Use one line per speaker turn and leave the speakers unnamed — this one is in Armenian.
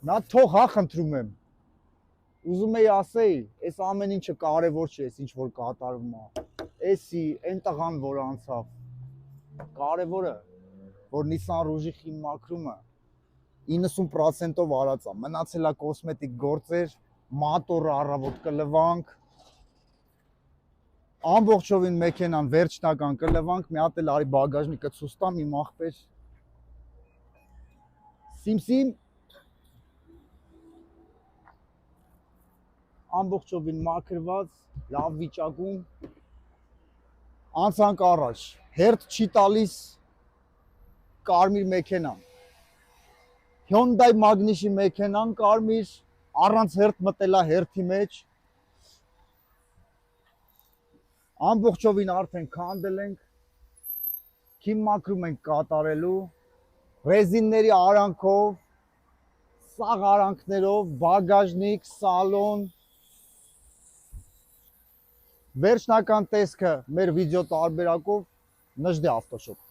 Նա թող հա խնդրում եմ։ Ուզում էի ասեի, այս ամեն ինչը կարևոր չէ, այս ինչ որ կատարվում է։ Էսի, այն տղան, որ անցավ։ Կարևորը, որ Nissan Rouge-ի խիմմակրումը 90%-ով արած է, մնացել է կոսմետիկ գործեր, մատորը առավոտ կլվանք, ամբողջովին մեքենան վերջնական կլվանք, մի հատ էլ արի բագաժնիկը ցույց տամ, իմ ախպեր։ Սիմսիմ ամբողջովին մաքրված, լավ վիճակում, անցանք առաջ, հերթ չի տալիս կարմիր մեքենան, Hyundai Magnich-ի մեքենան կարմիր, առանց հերթ մտելա հերթի մեջ, ամբողջովին արդեն քանդել ենք, քիմմակրում ենք կատարելու, ռեզինների արանքով, սաղ արանքներով, բագաժնիկ, սալոն, վերջնական տեսքը մեր վիդեո տարբերակով Նժդե ավտոշոպ։